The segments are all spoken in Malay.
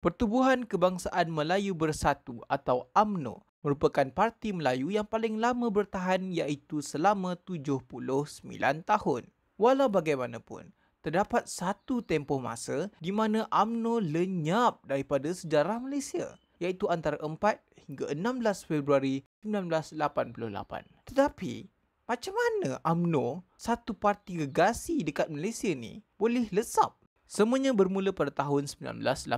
Pertubuhan Kebangsaan Melayu Bersatu atau UMNO merupakan parti Melayu yang paling lama bertahan iaitu selama 79 tahun. Walau bagaimanapun, terdapat satu tempoh masa di mana UMNO lenyap daripada sejarah Malaysia iaitu antara 4 hingga 16 Februari 1988. Tetapi, macam mana UMNO, satu parti gegasi dekat Malaysia ni, boleh lesap? Semuanya bermula pada tahun 1987.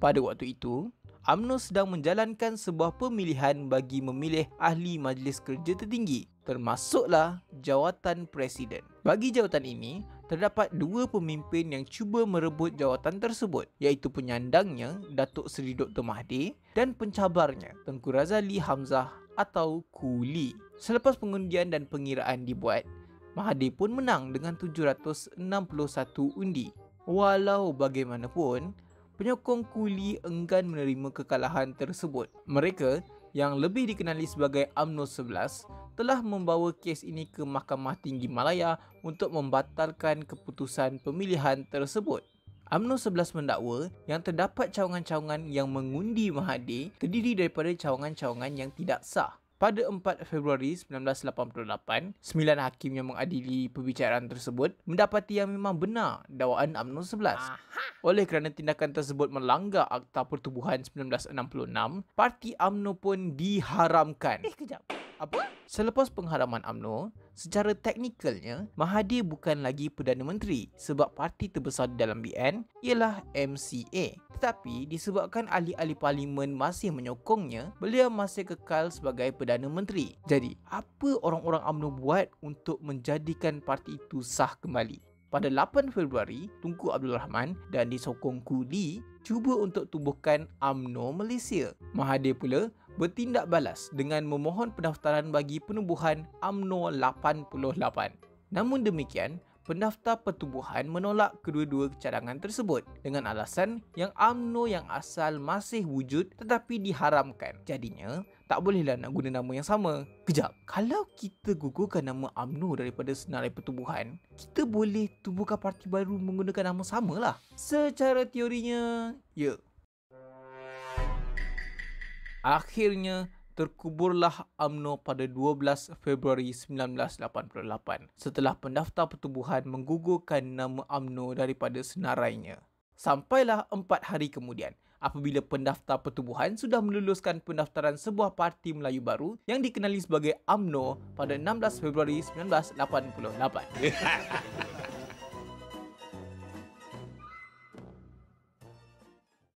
Pada waktu itu, UMNO sedang menjalankan sebuah pemilihan bagi memilih ahli Majlis Kerja Tertinggi, termasuklah jawatan Presiden. Bagi jawatan ini, terdapat dua pemimpin yang cuba merebut jawatan tersebut, iaitu penyandangnya Datuk Seri Dr. Mahathir dan pencabarnya Tengku Razali Hamzah atau Kuli. Selepas pengundian dan pengiraan dibuat, Mahathir pun menang dengan 761 undi. Walau bagaimanapun, penyokong Kuli enggan menerima kekalahan tersebut. Mereka, yang lebih dikenali sebagai UMNO 11, telah membawa kes ini ke Mahkamah Tinggi Malaya untuk membatalkan keputusan pemilihan tersebut. UMNO 11 mendakwa yang terdapat cawangan-cawangan yang mengundi Mahathir terdiri daripada cawangan-cawangan yang tidak sah. Pada 4 Februari 1988, 9 hakim yang mengadili perbicaraan tersebut mendapati yang memang benar dakwaan UMNO 11. Oleh kerana tindakan tersebut melanggar Akta Pertubuhan 1966, parti UMNO pun diharamkan. Kejap. Apa? Selepas pengharaman UMNO, secara teknikalnya, Mahathir bukan lagi Perdana Menteri sebab parti terbesar di dalam BN ialah MCA. Tetapi disebabkan ahli-ahli parlimen masih menyokongnya, beliau masih kekal sebagai Perdana Menteri. Jadi, apa orang-orang UMNO buat untuk menjadikan parti itu sah kembali? Pada 8 Februari, Tunku Abdul Rahman dan disokong Kuli cuba untuk tubuhkan UMNO Malaysia. Mahathir pula bertindak balas dengan memohon pendaftaran bagi penubuhan UMNO 88. Namun demikian, pendaftar pertubuhan menolak kedua-dua cadangan tersebut dengan alasan yang UMNO yang asal masih wujud tetapi diharamkan. Jadinya, tak bolehlah nak guna nama yang sama. Kejap, kalau kita gugurkan nama UMNO daripada senarai pertubuhan, kita boleh tubuhkan parti baru menggunakan nama samalah. Secara teorinya, ya. Akhirnya, terkuburlah UMNO pada 12 Februari 1988 setelah pendaftar pertubuhan menggugurkan nama UMNO daripada senarainya. Sampailah 4 hari kemudian apabila pendaftar pertubuhan sudah meluluskan pendaftaran sebuah parti Melayu baru yang dikenali sebagai UMNO pada 16 Februari 1988.